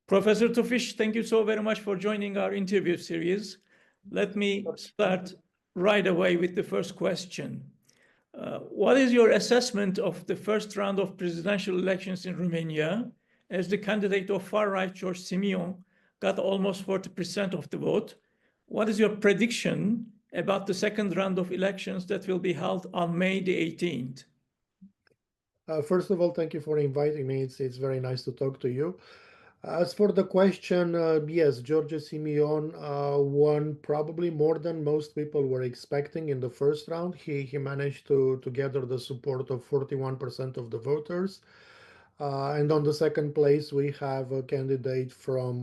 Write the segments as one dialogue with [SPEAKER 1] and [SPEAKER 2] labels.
[SPEAKER 1] Professor Tufiş, thank you so very much for joining our interview series. Let me start right away with the first question. What is your assessment of the first round of presidential elections in Romania, as the candidate of far-right George Simion got almost 40% of the vote? What is your prediction about the second round of elections that will be held on May the 18th?
[SPEAKER 2] First of all, thank you for inviting me. It's very nice to talk to you. As for the question, yes, George Simion won probably more than most people were expecting in the first round. He managed to gather the support of 41% of the voters. And on the second place, we have a candidate from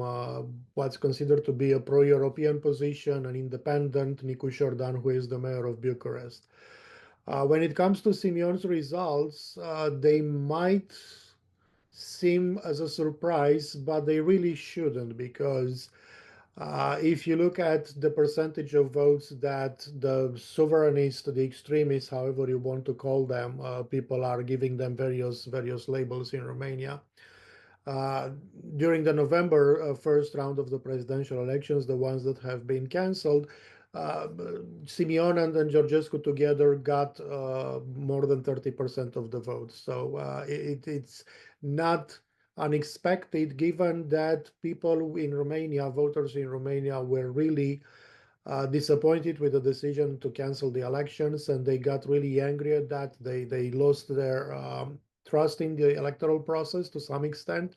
[SPEAKER 2] what's considered to be a pro-European position, an independent, Nicu Jordan, who is the mayor of Bucharest. When it comes to Simion's results, they might seem as a surprise, but they really shouldn't, because if you look at the percentage of votes that the sovereignists, the extremists, however you want to call them, people are giving them various labels in Romania. During the November first round of the presidential elections, the ones that have been cancelled, Simion and Georgescu together got more than 30% of the votes. So it's not unexpected, given that people in Romania, voters in Romania, were really disappointed with the decision to cancel the elections, and they got really angry at that. They lost their trust in the electoral process to some extent.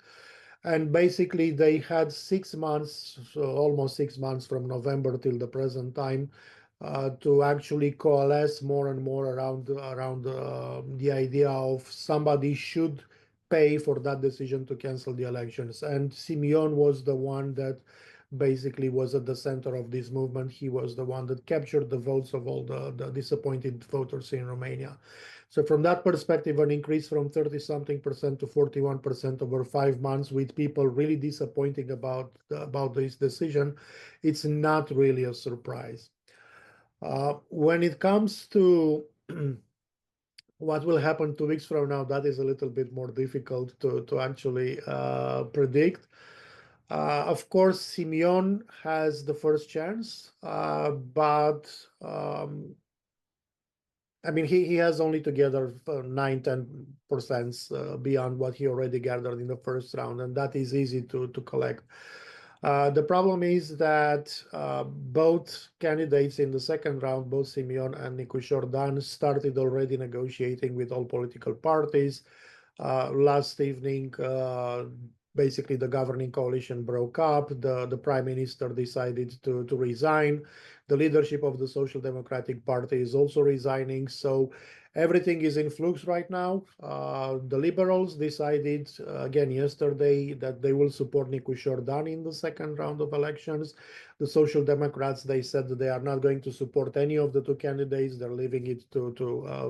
[SPEAKER 2] And basically, they had 6 months, so almost 6 months from November till the present time, to actually coalesce more and more around the idea of somebody should pay for that decision to cancel the elections. And Simion was the one that basically was at the center of this movement. He was the one that captured the votes of all the disappointed voters in Romania. So from that perspective, an increase from 30-something% to 41% over 5 months, with people really disappointing about this decision, it's not really a surprise. When it comes to what will happen 2 weeks from now, that is a little bit more difficult to actually predict. Of course, Simion has the first chance, but I mean, he has only to gather 9-10% beyond what he already gathered in the first round, and that is easy to collect. The problem is that both candidates in the second round, both Simion and Nicu Jordan, started already negotiating with all political parties. Last evening, basically the governing coalition broke up. The prime minister decided to resign. The leadership of the Social Democratic Party is also resigning. So everything is in flux right now. The Liberals decided again yesterday that they will support Nicu Jordan in the second round of elections. The Social Democrats, they said that they are not going to support any of the two candidates. They're leaving it to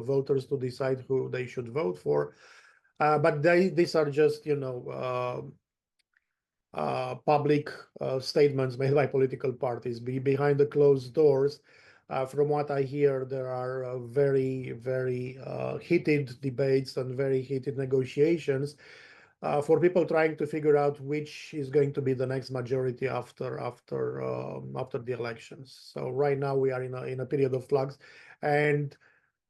[SPEAKER 2] voters to decide who they should vote for. But these are just, public statements made by political parties. Behind the closed doors, from what I hear, there are very, very heated debates and very heated negotiations for people trying to figure out which is going to be the next majority after the elections. So right now we are in a period of flux, and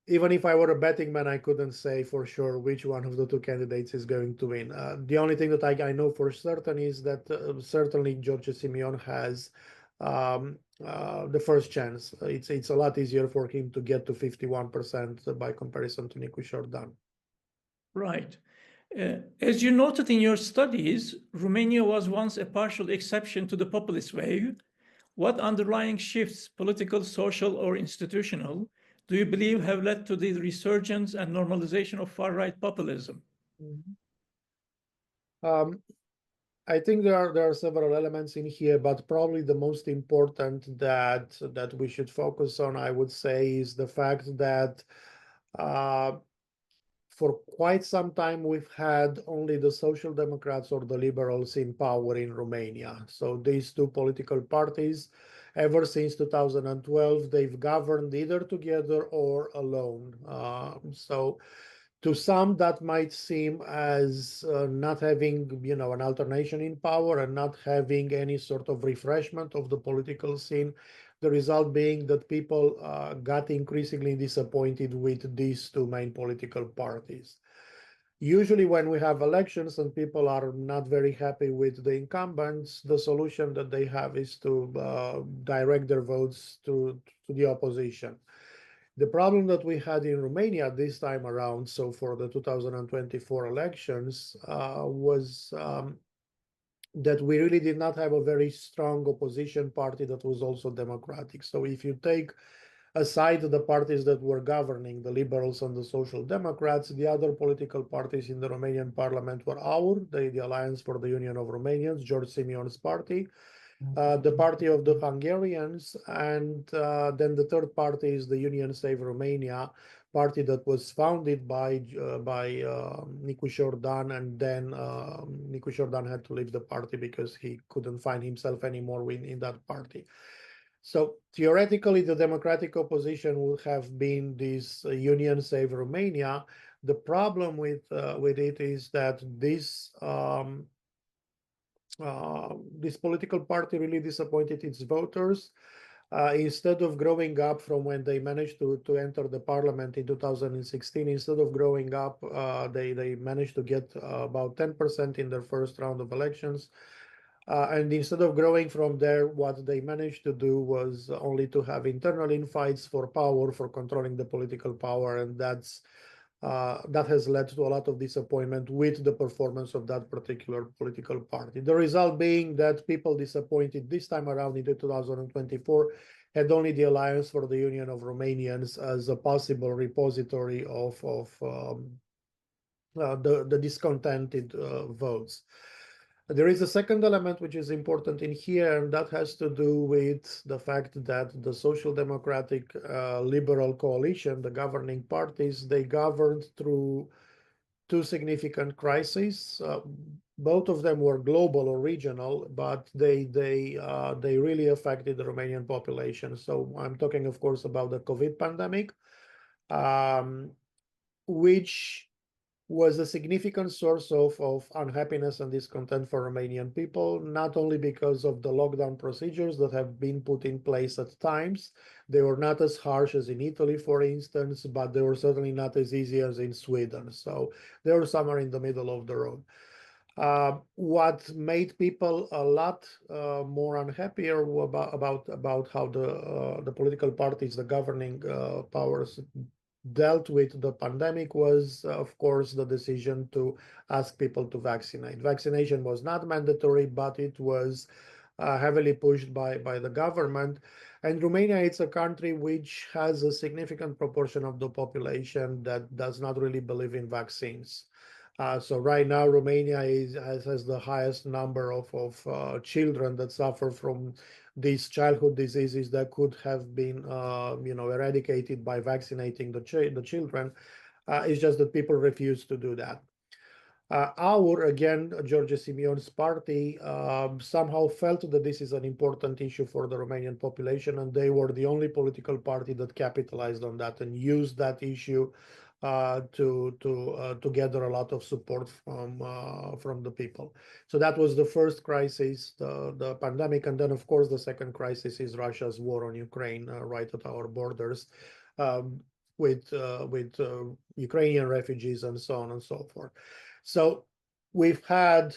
[SPEAKER 2] even if I were a betting man, I couldn't say for sure which one of the two candidates is going to win. The only thing that I know for certain is that certainly George Simion has the first chance. It's a lot easier for him to get to 51% by comparison to Nicu Jordan.
[SPEAKER 1] Right. As you noted in your studies, Romania was once a partial exception to the populist wave. What underlying shifts, political, social, or institutional, do you believe have led to the resurgence and normalization of far-right populism?
[SPEAKER 2] I think there are several elements in here, but probably the most important that we should focus on, I would say, is the fact that for quite some time we've had only the Social Democrats or the Liberals in power in Romania. So these two political parties, ever since 2012, they've governed either together or alone. So To some, that might seem as not having, an alternation in power and not having any sort of refreshment of the political scene. The result being that people got increasingly disappointed with these two main political parties. Usually when we have elections and people are not very happy with the incumbents, the solution that they have is to direct their votes to the opposition. The problem that we had in Romania this time around, so for the 2024 elections, was that we really did not have a very strong opposition party that was also democratic. So if you take aside the parties that were governing, the liberals and the social democrats, the other political parties in the Romanian parliament were the Alliance for the Union of Romanians, George Simion's party, the party of the Hungarians, and then the third party is the Union Save Romania party that was founded by Nicu Jordan, and then Nicu Jordan had to leave the party because he couldn't find himself anymore in that party. So theoretically, the democratic opposition would have been this Union Save Romania. The problem with it is that this political party really disappointed its voters. Instead of growing up from when they managed to enter the parliament in 2016, instead of growing up, they managed to get about 10% in their first round of elections. And instead of growing from there, what they managed to do was only to have internal infights for power, for controlling the political power, and that has led to a lot of disappointment with the performance of that particular political party. The result being that people disappointed this time around in 2024 had only the Alliance for the Union of Romanians as a possible repository of the discontented votes. There is a second element which is important in here, and that has to do with the fact that the Social Democratic Liberal coalition, the governing parties, they governed through two significant crises. Both of them were global or regional, but they really affected the Romanian population. So I'm talking, of course, about the COVID pandemic, which was a significant source of unhappiness and discontent for Romanian people, not only because of the lockdown procedures that have been put in place at times. They were not as harsh as in Italy, for instance, but they were certainly not as easy as in Sweden. So they were somewhere in the middle of the road. What made people a lot more unhappier about how the political parties, the governing powers, dealt with the pandemic was, of course, the decision to ask people to vaccinate. Vaccination was not mandatory, but it was heavily pushed by the government. And Romania, it's a country which has a significant proportion of the population that does not really believe in vaccines. So right now, Romania has the highest number of children that suffer from these childhood diseases that could have been, eradicated by vaccinating the children. It's just that people refuse to do that. George Simion's party somehow felt that this is an important issue for the Romanian population, and they were the only political party that capitalized on that and used that issue to gather a lot of support from the people. So that was the first crisis, the pandemic, and then of course the second crisis is Russia's war on Ukraine right at our borders, with Ukrainian refugees and so on and so forth. So we've had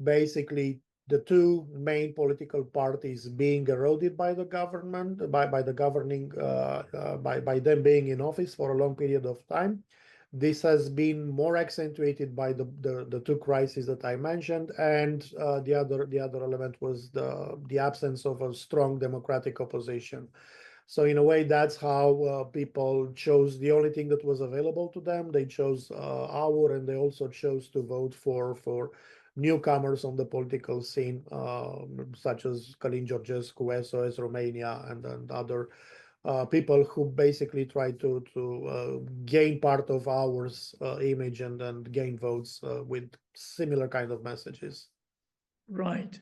[SPEAKER 2] basically the two main political parties being eroded by the government, by the governing, by them being in office for a long period of time. This has been more accentuated by the two crises that I mentioned, and the other element was the absence of a strong democratic opposition. So in a way, that's how people chose the only thing that was available to them. They chose our, and they also chose to vote for newcomers on the political scene, such as Călin Georgescu, SOS Romania, and other people who basically tried to gain part of our image and gain votes with similar kind of messages.
[SPEAKER 1] Right.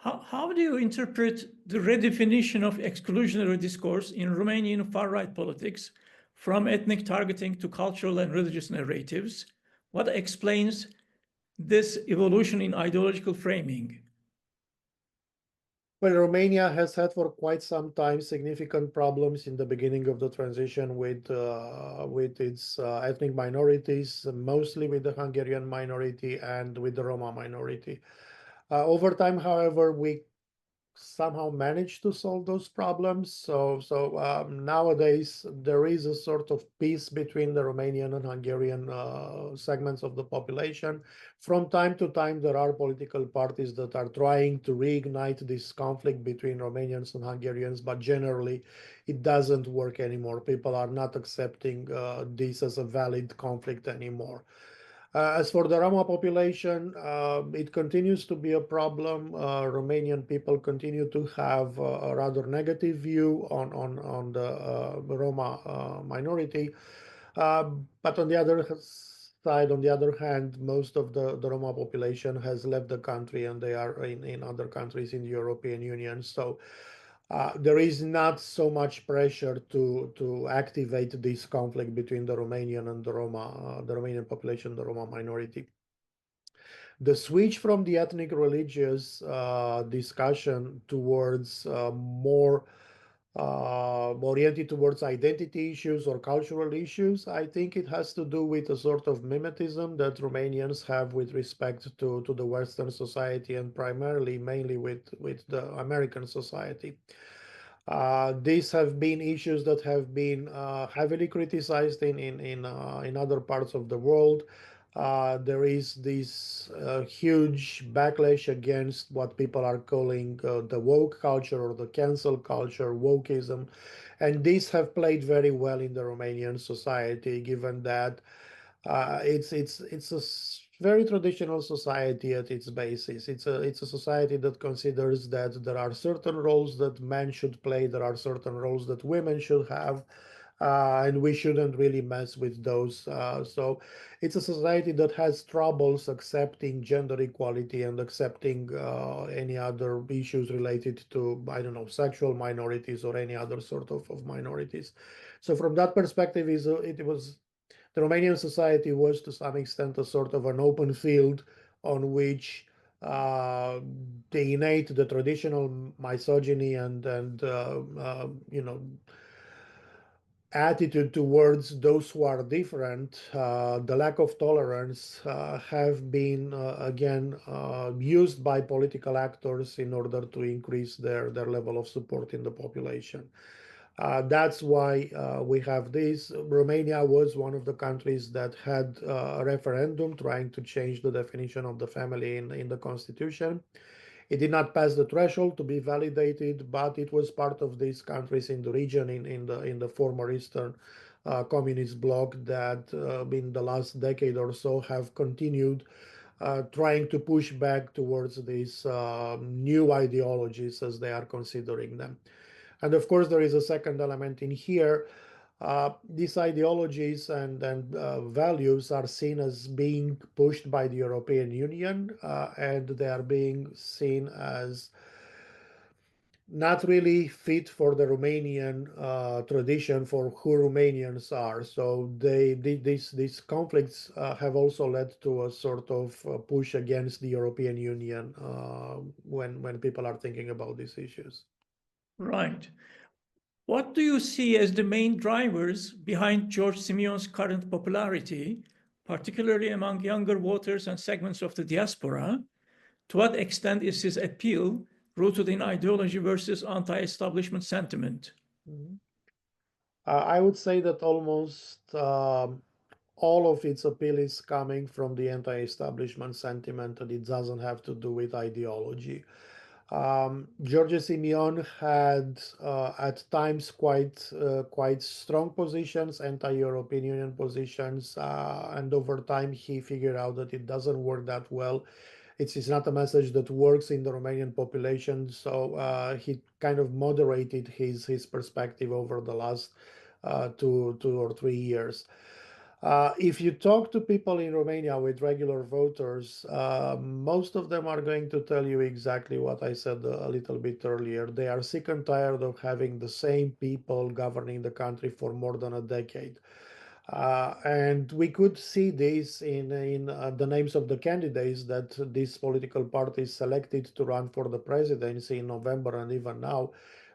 [SPEAKER 1] How do you interpret the redefinition of exclusionary discourse in Romanian far-right politics from ethnic targeting to cultural and religious narratives. What explains this evolution in ideological framing?
[SPEAKER 2] Well, Romania has had for quite some time significant problems in the beginning of the transition with its ethnic minorities, mostly with the Hungarian minority and with the Roma minority. Over time, however, we somehow managed to solve those problems. So nowadays there is a sort of peace between the Romanian and Hungarian segments of the population. From time to time, there are political parties that are trying to reignite this conflict between Romanians and Hungarians, but generally it doesn't work anymore. People are not accepting this as a valid conflict anymore. As for the Roma population, it continues to be a problem. Romanian people continue to have a rather negative view on the Roma minority. But on the other side, on the other hand, most of the Roma population has left the country and they are in other countries in the European Union. So there is not so much pressure to activate this conflict between the Romanian and the Roma, the Romanian population, the Roma minority. The switch from the ethnic religious discussion towards more oriented towards identity issues or cultural issues, I think it has to do with a sort of mimetism that Romanians have with respect to the Western society and primarily, mainly with the American society. These have been issues that have been heavily criticized in other parts of the world. There is this huge backlash against what people are calling the woke culture or the cancel culture, wokeism. And these have played very well in the Romanian society, given that it's a very traditional society at its basis. It's a society that considers that there are certain roles that men should play, there are certain roles that women should have, and we shouldn't really mess with those. So it's a society that has troubles accepting gender equality and accepting any other issues related to, I don't know, sexual minorities or any other sort of minorities. So from that perspective, it was the Romanian society was to some extent a sort of an open field on which the traditional misogyny and you know, attitude towards those who are different, the lack of tolerance, have been again used by political actors in order to increase their level of support in the population. That's why we have this. Romania was one of the countries that had a referendum trying to change the definition of the family in the constitution. It did not pass the threshold to be validated, but it was part of these countries in the region in the former Eastern communist bloc that in the last decade or so have continued trying to push back towards these new ideologies as they are considering them. And of course, there is a second element in here. These ideologies and values are seen as being pushed by the European Union, and they are being seen as not really fit for the Romanian tradition for who Romanians are. So these conflicts have also led to a sort of push against the European Union when people are thinking about these issues.
[SPEAKER 1] Right. What do you see as the main drivers behind George Simion's current popularity, particularly among younger voters and segments of the diaspora? To what extent is his appeal rooted in ideology versus anti-establishment sentiment?
[SPEAKER 2] I would say that almost all of its appeal is coming from the anti-establishment sentiment, and it doesn't have to do with ideology. George Simion had at times quite strong positions, anti-European Union positions, and over time he figured out that it doesn't work that well. It's not a message that works in the Romanian population, so he kind of moderated his perspective over the last 2 or 3 years. If you talk to people in Romania with regular voters, most of them are going to tell you exactly what I said a little bit earlier. They are sick and tired of having the same people governing the country for more than a decade. And we could see this in the names of the candidates that these political parties selected to run for the presidency in November and even now.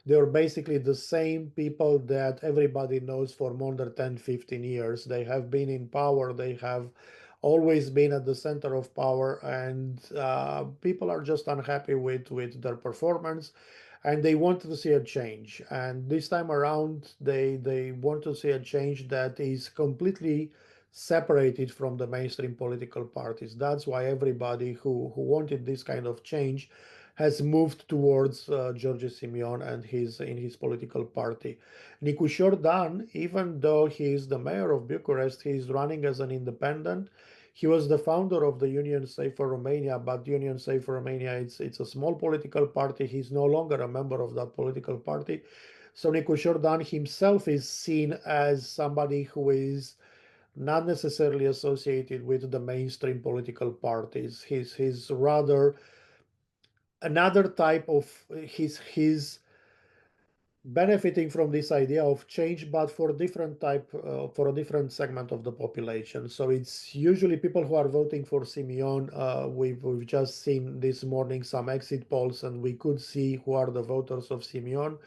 [SPEAKER 2] They're basically the same people that everybody knows for more than 10, 15 years. They have been in power. They have always been at the center of power, and people are just unhappy with their performance, and they want to see a change. And this time around, they want to see a change that is completely separated from the mainstream political parties. That's why everybody who wanted this kind of change has moved towards George Simion and his political party. Nicu Jordan, even though he is the mayor of Bucharest, he is running as an independent. He was the founder of the Union Safer Romania, but Union Safer Romania, it's a small political party. He's no longer a member of that political party. So Nicu Jordan himself is seen as somebody who is not necessarily associated with the mainstream political parties. He's rather another type of he's benefiting from this idea of change, but for for a different segment of the population. So it's usually people who are voting for Simion. We've just seen this morning some exit polls, and we could see who are the voters of Simion.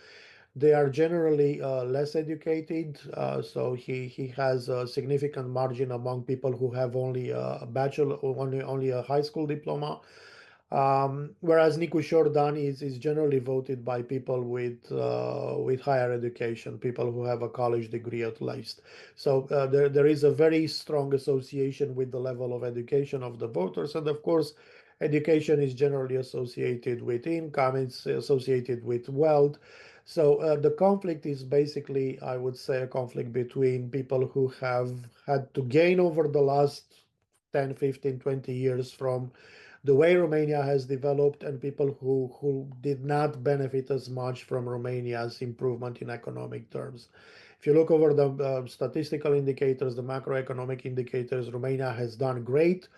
[SPEAKER 2] They are generally less educated, so he has a significant margin among people who have only a bachelor, only a high school diploma. Whereas Nicu Jordan is generally voted by people with higher education, people who have a college degree at least. So there is a very strong association with the level of education of the voters, and of course, education is generally associated with income, it's associated with wealth. So the conflict is basically, I would say, a conflict between people who have had to gain over the last 10, 15, 20 years from the way Romania has developed, and people who did not benefit as much from Romania's improvement in economic terms. If you look over the statistical indicators, the macroeconomic indicators, Romania has done great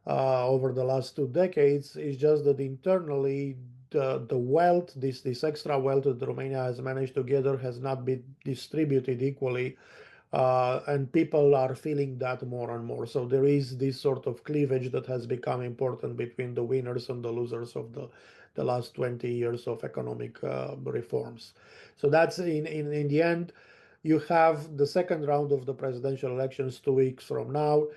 [SPEAKER 2] over the last 2 decades. It's just that internally, the wealth, this extra wealth that Romania has managed to gather has not been distributed equally, and people are feeling that more and more. So there is this sort of cleavage that has become important between the winners and the losers of the last 20 years of economic reforms. So that's in the end, you have the second round of the presidential elections 2 weeks from now.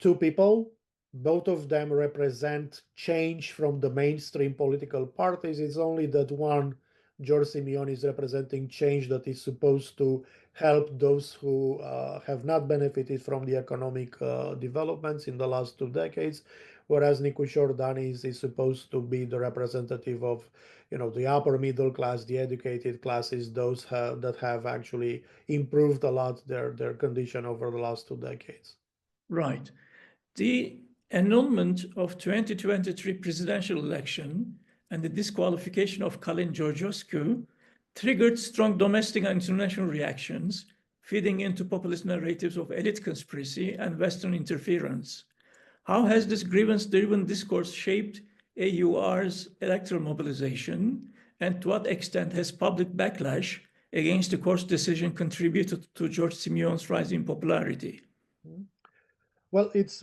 [SPEAKER 2] Two people, both of them represent change from the mainstream political parties. It's only that one, George Simion, is representing change that is supposed to help those who have not benefited from the economic developments in the last 2 decades, whereas Nicu Jordan is supposed to be the representative of, the upper middle class, the educated classes, those that have actually improved a lot their condition over the last 2 decades.
[SPEAKER 1] Right. The annulment of 2023 presidential election and the disqualification of Călin Georgescu triggered strong domestic and international reactions, feeding into populist narratives of elite conspiracy and Western interference. How has this grievance-driven discourse shaped AUR's electoral mobilization, and to what extent has public backlash against the court's decision contributed to George Simion's rise in popularity?
[SPEAKER 2] Well, it's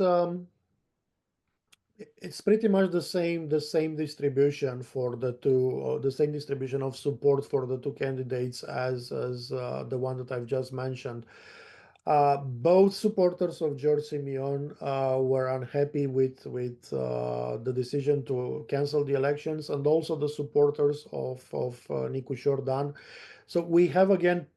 [SPEAKER 2] pretty much the same distribution for the two, the same distribution of support for the two candidates as the one that I've just mentioned. Both supporters of George Simion were unhappy with the decision to cancel the elections, and also the supporters of Nicu Jordan. So we have again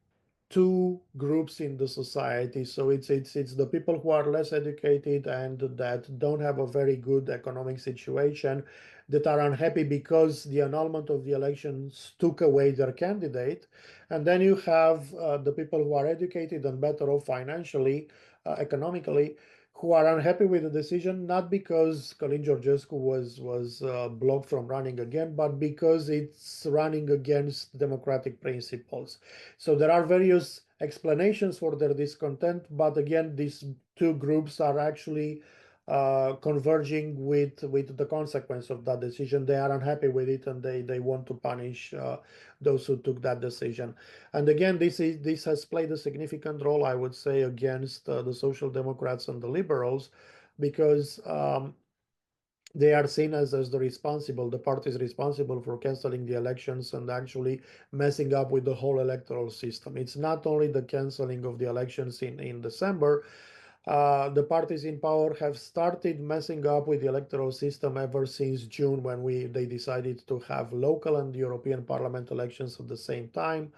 [SPEAKER 2] two groups in the society. So it's the people who are less educated and that don't have a very good economic situation, that are unhappy because the annulment of the elections took away their candidate. And then you have the people who are educated and better off financially, economically, who are unhappy with the decision, not because Călin Georgescu was blocked from running again, but because it's running against democratic principles. So there are various explanations for their discontent, but again, these two groups are actually converging with the consequence of that decision. They are unhappy with it, and they want to punish those who took that decision. And again, this has played a significant role, I would say, against the Social Democrats and the Liberals, because they are seen as the parties responsible for canceling the elections and actually messing up with the whole electoral system. It's not only the canceling of the elections in December. The parties in power have started messing up with the electoral system ever since June, when they decided to have local and European Parliament elections at the same time.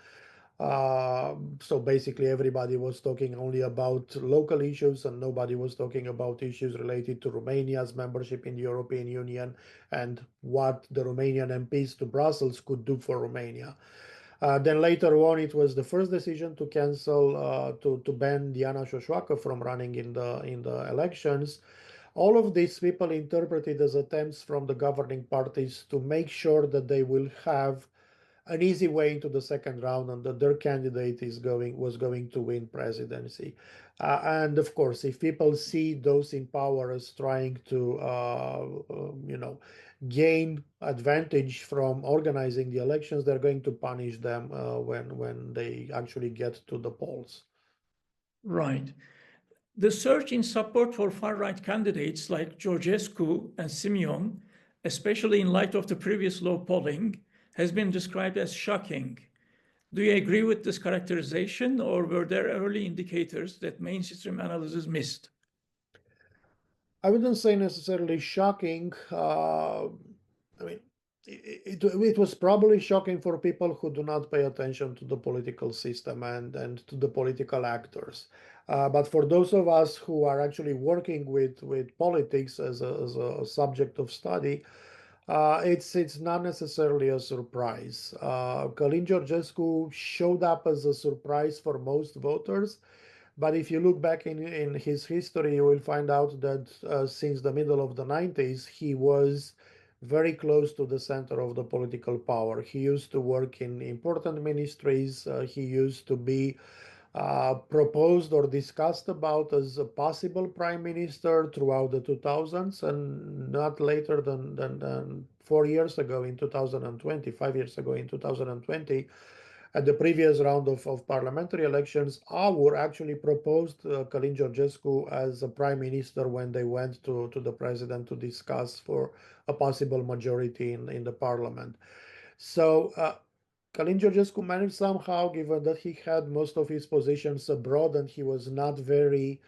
[SPEAKER 2] So basically, everybody was talking only about local issues, and nobody was talking about issues related to Romania's membership in the European Union and what the Romanian MPs to Brussels could do for Romania. Then later on, it was the first decision to cancel, to ban Diana Șoșoacă from running in the elections. All of these people interpreted as attempts from the governing parties to make sure that they will have an easy way into the second round, and that their candidate was going to win presidency. And of course, if people see those in power as trying to, gain advantage from organizing the elections, they're going to punish them when they actually get to the polls.
[SPEAKER 1] Right. The surge in support for far-right candidates like Georgescu and Simion, especially in light of the previous low polling, has been described as shocking. Do you agree with this characterization, or were there early indicators that mainstream analysis missed?
[SPEAKER 2] I wouldn't say necessarily shocking. I mean, it was probably shocking for people who do not pay attention to the political system and to the political actors. But for those of us who are actually working with politics as a subject of study, it's not necessarily a surprise. Călin Georgescu showed up as a surprise for most voters. But if you look back in his history, you will find out that since the middle of the 90s, he was very close to the center of the political power. He used to work in important ministries. He used to be proposed or discussed about as a possible prime minister throughout the 2000s, and not later than 4 years ago in 2020, 5 years ago in 2020. At the previous round of parliamentary elections, AUR actually proposed Călin Georgescu as a prime minister when they went to the president to discuss for a possible majority in the parliament. So Călin Georgescu managed somehow, given that he had most of his positions abroad and he was not very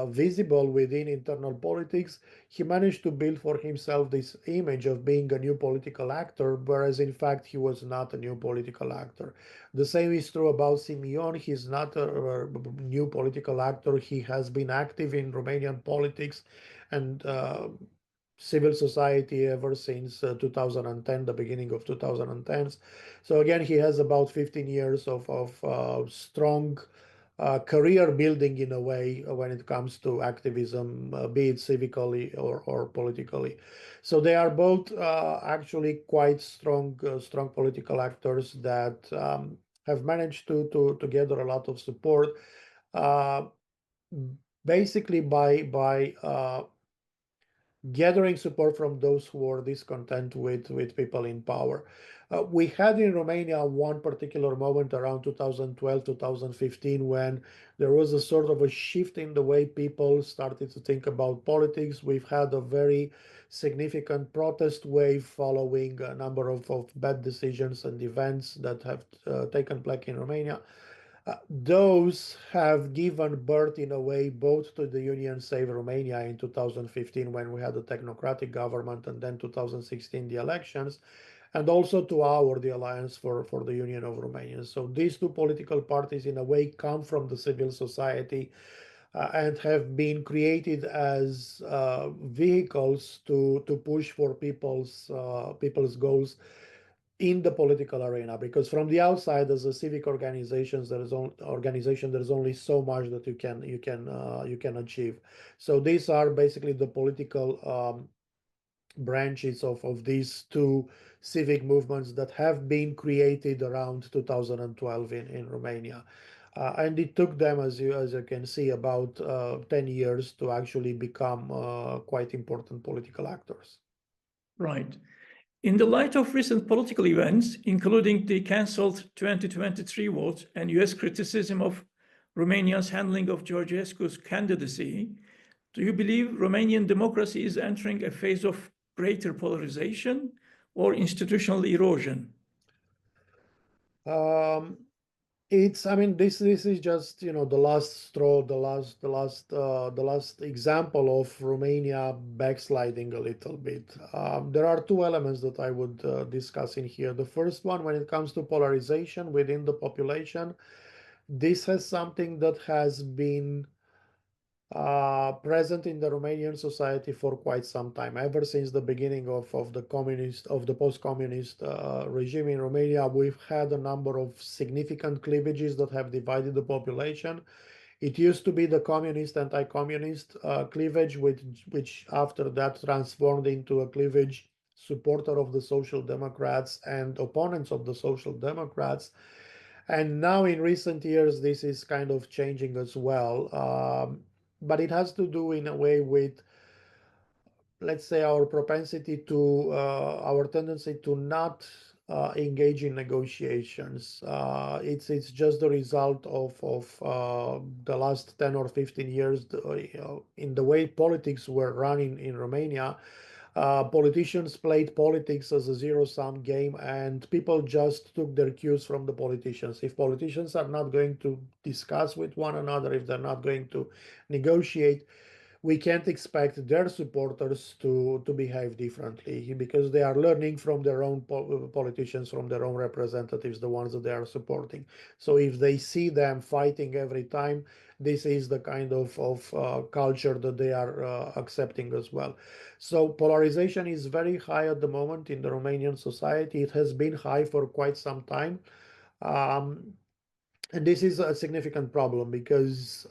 [SPEAKER 2] visible within internal politics, he managed to build for himself this image of being a new political actor, whereas in fact he was not a new political actor. The same is true about Simion. He's not a new political actor. He has been active in Romanian politics and civil society ever since 2010, the beginning of 2010s. So again, he has about 15 years of strong career building in a way when it comes to activism, be it civically or politically. So they are both actually quite strong political actors that have managed to gather a lot of support, basically by gathering support from those who are discontent with people in power. We had in Romania one particular moment around 2012, 2015, when there was a sort of a shift in the way people started to think about politics. We've had a very significant protest wave following a number of bad decisions and events that have taken place in Romania. Those have given birth in a way both to the Union Save Romania in 2015, when we had a technocratic government, and then 2016 the elections, and also to AUR, the Alliance for the Union of Romanians. So these two political parties in a way come from the civil society and have been created as vehicles to push for people's goals in the political arena, because from the outside, as a civic organization, there's only so much that you can achieve. So these are basically the political branches of these two civic movements that have been created around 2012 in Romania. And it took them, as you can see, about 10 years to actually become quite important political actors.
[SPEAKER 1] Right. In the light of recent political events, including the cancelled 2023 vote and US criticism of Romania's handling of Georgescu's candidacy, do you believe Romanian democracy is entering a phase of greater polarization or institutional erosion?
[SPEAKER 2] I mean, this is just, the last straw, the last example of Romania backsliding a little bit. There are two elements that I would discuss in here. The first one, when it comes to polarization within the population, this has something that has been present in the Romanian society for quite some time. Ever since the beginning of the post-communist regime in Romania, we've had a number of significant cleavages that have divided the population. It used to be the communist, anti-communist cleavage, which after that transformed into a cleavage supporter of the Social Democrats and opponents of the Social Democrats. And now in recent years, this is kind of changing as well. But it has to do in a way with, let's say, our propensity to, our tendency to not engage in negotiations. It's just the result of the last 10 or 15 years in the way politics were running in Romania. Politicians played politics as a zero-sum game, and people just took their cues from the politicians. If politicians are not going to discuss with one another, if they're not going to negotiate, we can't expect their supporters to behave differently, because they are learning from their own politicians, from their own representatives, the ones that they are supporting. So if they see them fighting every time, this is the kind of culture that they are accepting as well. So polarization is very high at the moment in the Romanian society. It has been high for quite some time. Um, and this is a significant problem, because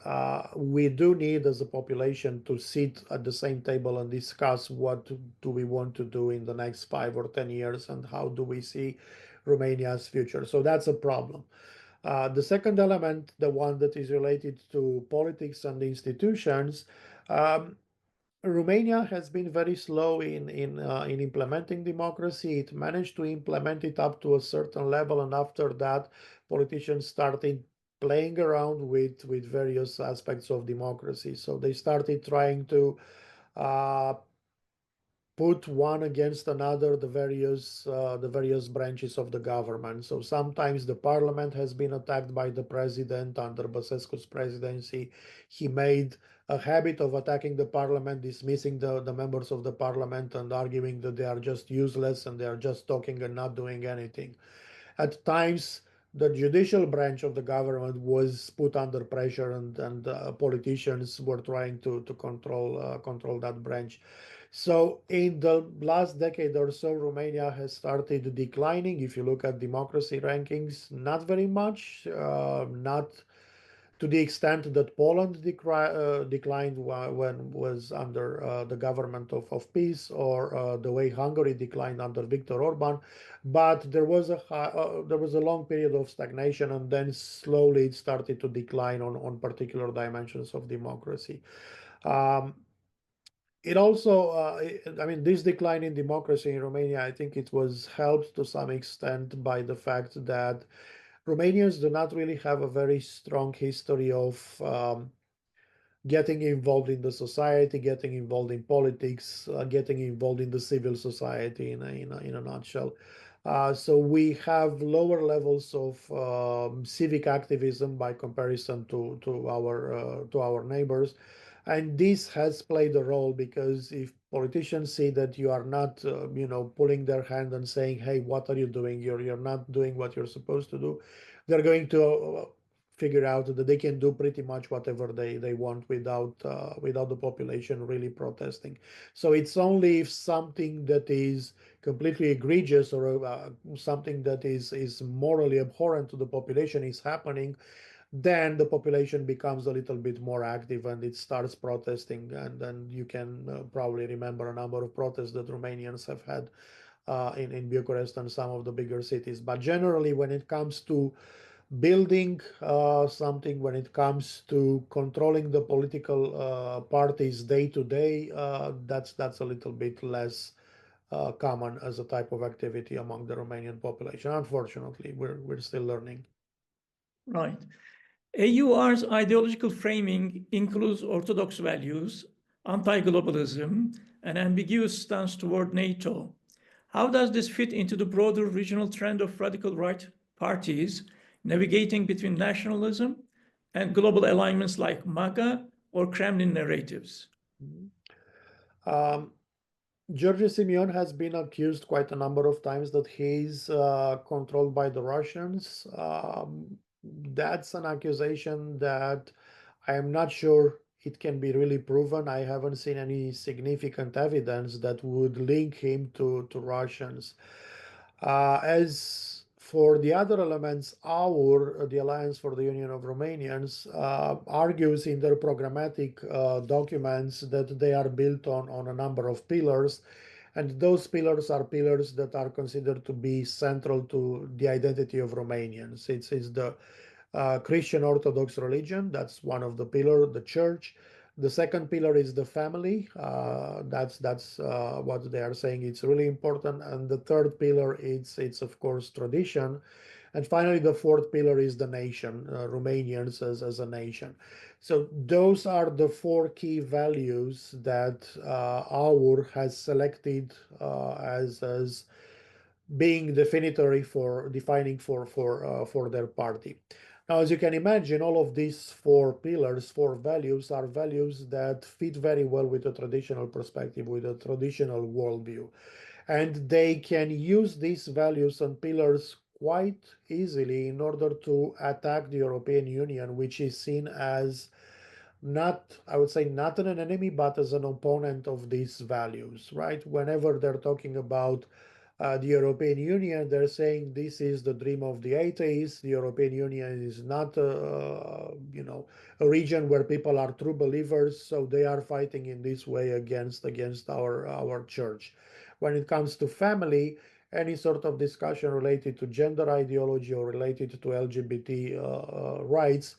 [SPEAKER 2] we do need, as a population, to sit at the same table and discuss what do we want to do in the next 5 or 10 years, and how do we see Romania's future. So that's a problem. The second element, the one that is related to politics and institutions, um, Romania has been very slow in implementing democracy. It managed to implement it up to a certain level, and after that, politicians started playing around with various aspects of democracy. So they started trying to uh, put one against another the various branches of the government. So sometimes the parliament has been attacked by the president under Băsescu's presidency. He made a habit of attacking the parliament, dismissing the members of the parliament, and arguing that they are just useless and they are just talking and not doing anything. At times, the judicial branch of the government was put under pressure, and politicians were trying to control that branch. So in the last decade or so, Romania has started declining. If you look at democracy rankings, not very much, not to the extent that Poland declined when was under the government of peace, or the way Hungary declined under Viktor Orban. But there was a long period of stagnation, and then slowly it started to decline on particular dimensions of democracy. Um, it also, I mean, this decline in democracy in Romania, I think it was helped to some extent by the fact that Romanians do not really have a very strong history of getting involved in the society, getting involved in politics, getting involved in the civil society in a nutshell. So we have lower levels of civic activism by comparison to our neighbors, and this has played a role, because if politicians see that you are not, pulling their hand and saying, "Hey, what are you doing? You're not doing what you're supposed to do," they're going to figure out that they can do pretty much whatever they want without the population really protesting. So it's only if something that is completely egregious, or something that is morally abhorrent to the population is happening, then the population becomes a little bit more active and it starts protesting. And then you can probably remember a number of protests that Romanians have had in Bucharest and some of the bigger cities. But generally, when it comes to building something when it comes to controlling the political parties day to day, that's a little bit less common as a type of activity among the Romanian population. Unfortunately, we're still learning.
[SPEAKER 1] Right. AUR's ideological framing includes orthodox values, anti-globalism, an ambiguous stance toward NATO. How does this fit into the broader regional trend of radical right parties navigating between nationalism and global alignments like MAGA or Kremlin narratives?
[SPEAKER 2] George Simion has been accused quite a number of times that he's controlled by the Russians. That's an accusation that I am not sure it can be really proven. I haven't seen any significant evidence that would link him to Russians. As for the other elements, the Alliance for the Union of Romanians, argues in their programmatic documents that they are built on a number of pillars. And those pillars are pillars that are considered to be central to the identity of Romanians. It's the Christian Orthodox religion. That's one of the pillars, the church. The second pillar is the family. That's what they are saying. It's really important. And the third pillar, it's of course tradition. And finally, the fourth pillar is the nation, Romanians as a nation. So those are the four key values that AUR has selected as being definitory for defining for their party. Now, as you can imagine, all of these four pillars, four values, are values that fit very well with a traditional perspective, with a traditional worldview. And they can use these values and pillars quite easily in order to attack the European Union, which is seen as not, I would say, not an enemy, but as an opponent of these values, right? Whenever they're talking about the European Union, they're saying this is the dream of the atheists. The European Union is not, a region where people are true believers. So they are fighting in this way against our church. When it comes to family, any sort of discussion related to gender ideology or related to LGBT rights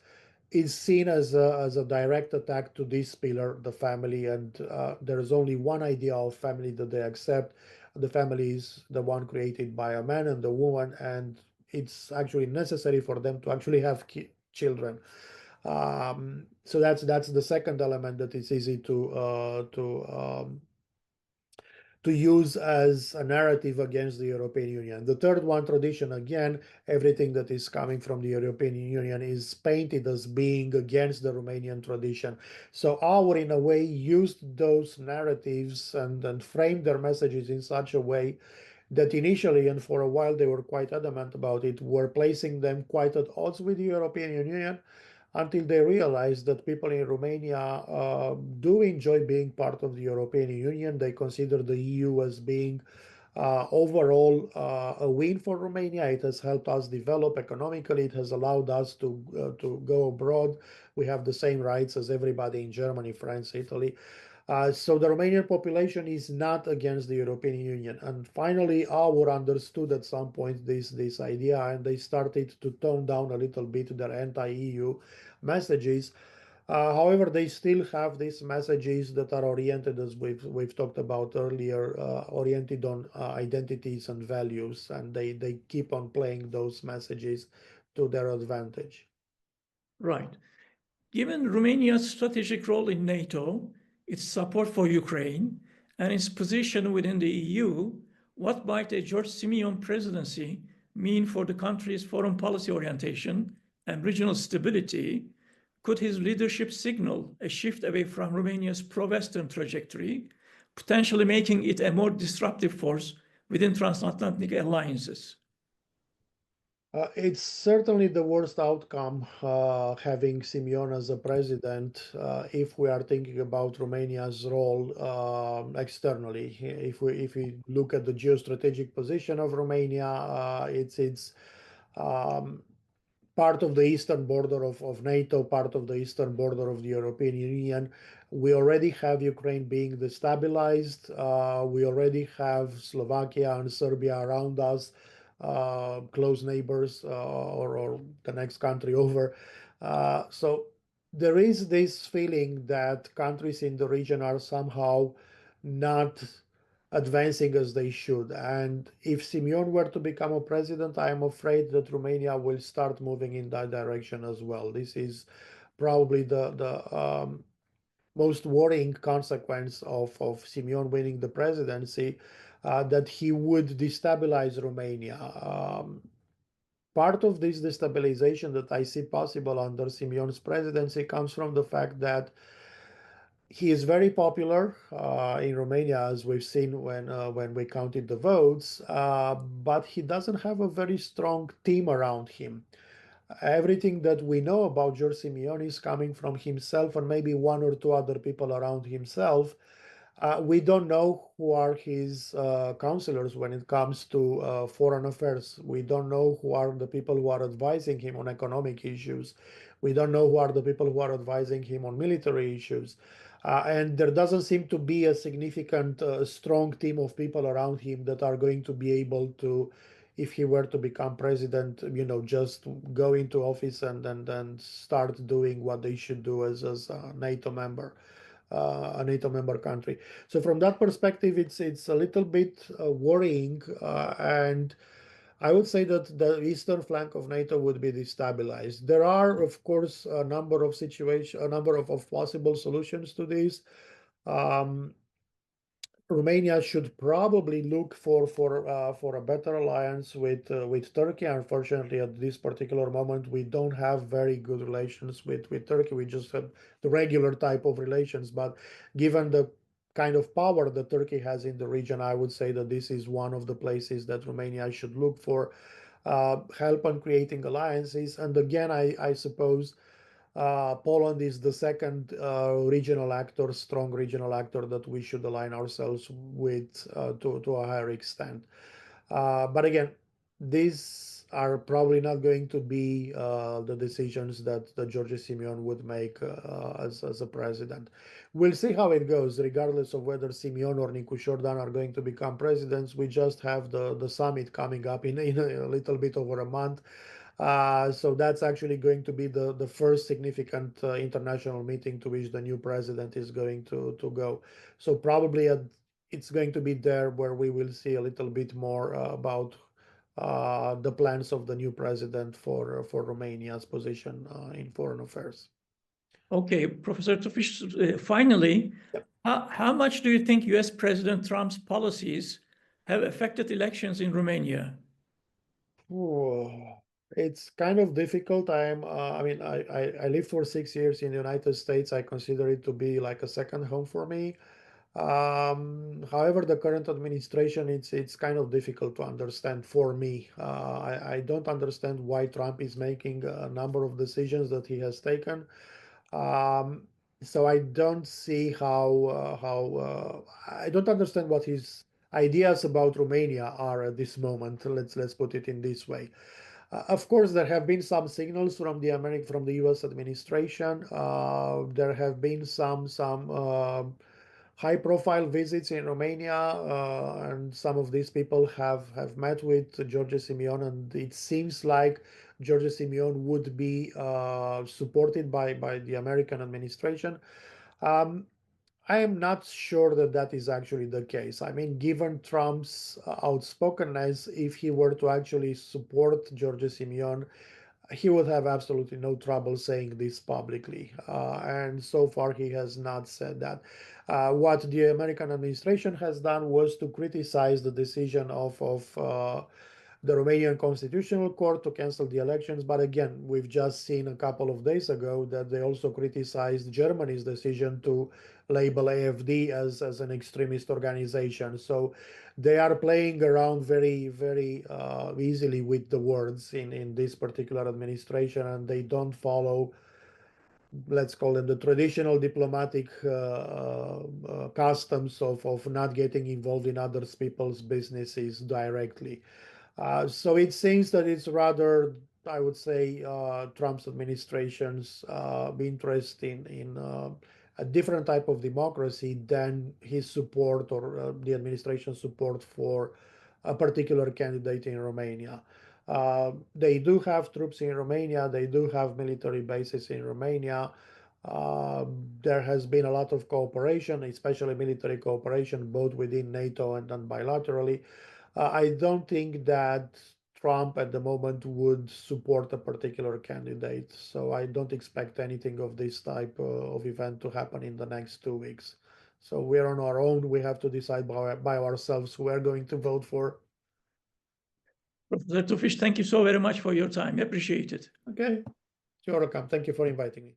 [SPEAKER 2] is seen as a direct attack to this pillar, the family, and there is only one idea of family that they accept. The family is the one created by a man and a woman, and it's actually necessary for them to actually have children. So that's the second element that is easy to use as a narrative against the European Union. The third one, tradition, again, everything that is coming from the European Union is painted as being against the Romanian tradition. So AUR, in a way, used those narratives and framed their messages in such a way that initially, and for a while they were quite adamant about it, were placing them quite at odds with the European Union, until they realized that people in Romania do enjoy being part of the European Union. They consider the EU as being overall a win for Romania. It has helped us develop economically. It has allowed us to go abroad. We have the same rights as everybody in Germany, France, Italy. So the Romanian population is not against the European Union. And finally, AUR understood at some point this idea, and they started to tone down a little bit their anti-EU messages. However, they still have these messages that are oriented, as we've talked about earlier, oriented on identities and values, and they keep on playing those messages to their advantage.
[SPEAKER 1] Right. Given Romania's strategic role in NATO, its support for Ukraine, and its position within the EU, what might a George Simion presidency mean for the country's foreign policy orientation and regional stability? Could his leadership signal a shift away from Romania's pro-Western trajectory, potentially making it a more disruptive force within transatlantic alliances?
[SPEAKER 2] It's certainly the worst outcome having Simion as a president if we are thinking about Romania's role externally. If we look at the geostrategic position of Romania, it's part of the eastern border of NATO, part of the eastern border of the European Union. We already have Ukraine being destabilized. We already have Slovakia and Serbia around us. close neighbors or the next country over. So there is this feeling that countries in the region are somehow not advancing as they should. And if Simion were to become a president, I am afraid that Romania will start moving in that direction as well. This is probably the most worrying consequence of Simion winning the presidency, that he would destabilize Romania. Part of this destabilization that I see possible under Simion's presidency comes from the fact that he is very popular in Romania, as we've seen when we counted the votes, but he doesn't have a very strong team around him. Everything that we know about George Simion is coming from himself and maybe one or two other people around himself. We don't know who are his counselors when it comes to foreign affairs. We don't know who are the people who are advising him on economic issues. We don't know who are the people who are advising him on military issues. And there doesn't seem to be a significant, strong team of people around him that are going to be able to, if he were to become president, just go into office and start doing what they should do as a NATO member. A NATO member country. So from that perspective, it's a little bit worrying, and I would say that the eastern flank of NATO would be destabilized. There are, of course, a number of possible solutions to this. Um, Romania should probably look for a better alliance with Turkey. Unfortunately, at this particular moment, we don't have very good relations with Turkey. We just have the regular type of relations. But given the kind of power that Turkey has in the region, I would say that this is one of the places that Romania should look for help on creating alliances. And again, I suppose Poland is the second regional actor, strong regional actor that we should align ourselves with to a higher extent. But again, these are probably not going to be the decisions that George Simion would make as a president. We'll see how it goes, regardless of whether Simion or Nicu Jordan are going to become presidents. We just have the summit coming up in a little bit over a month. So that's actually going to be the first significant international meeting to which the new president is going to go. So probably it's going to be there where we will see a little bit more about the plans of the new president for Romania's position in foreign affairs.
[SPEAKER 1] Okay, Professor Tufiş, finally,
[SPEAKER 2] Yep.
[SPEAKER 1] how much do you think US President Trump's policies have affected elections in Romania?
[SPEAKER 2] It's kind of difficult. I mean, I lived for 6 years in the United States. I consider it to be like a second home for me. However, the current administration, it's kind of difficult to understand for me. I don't understand why Trump is making a number of decisions that he has taken. Um, so I don't see how I don't understand what his ideas about Romania are at this moment. Let's put it in this way. Of course, there have been some signals from the U.S. administration. There have been some high-profile visits in Romania, and some of these people have met with George Simion, and it seems like George Simion would be supported by the American administration. Um, I am not sure that that is actually the case. I mean, given Trump's outspokenness, if he were to actually support George Simion, he would have absolutely no trouble saying this publicly. And so far, he has not said that. What the American administration has done was to criticize the decision of the Romanian Constitutional Court to cancel the elections. But again, we've just seen a couple of days ago that they also criticized Germany's decision to label AfD as an extremist organization. So they are playing around very easily with the words in this particular administration, and they don't follow, let's call them, the traditional diplomatic customs of not getting involved in other people's businesses directly. So it seems that it's rather, I would say, Trump's administration's interest in a different type of democracy than his support or the administration's support for a particular candidate in Romania. They do have troops in Romania. They do have military bases in Romania. There has been a lot of cooperation, especially military cooperation, both within NATO and bilaterally. I don't think that Trump at the moment would support a particular candidate. So I don't expect anything of this type of event to happen in the next 2 weeks. So we're on our own. We have to decide by ourselves who we're going to vote for.
[SPEAKER 1] Professor Tufiş, thank you so very much for your time. I appreciate it.
[SPEAKER 2] Okay. You're welcome. Thank you for inviting me.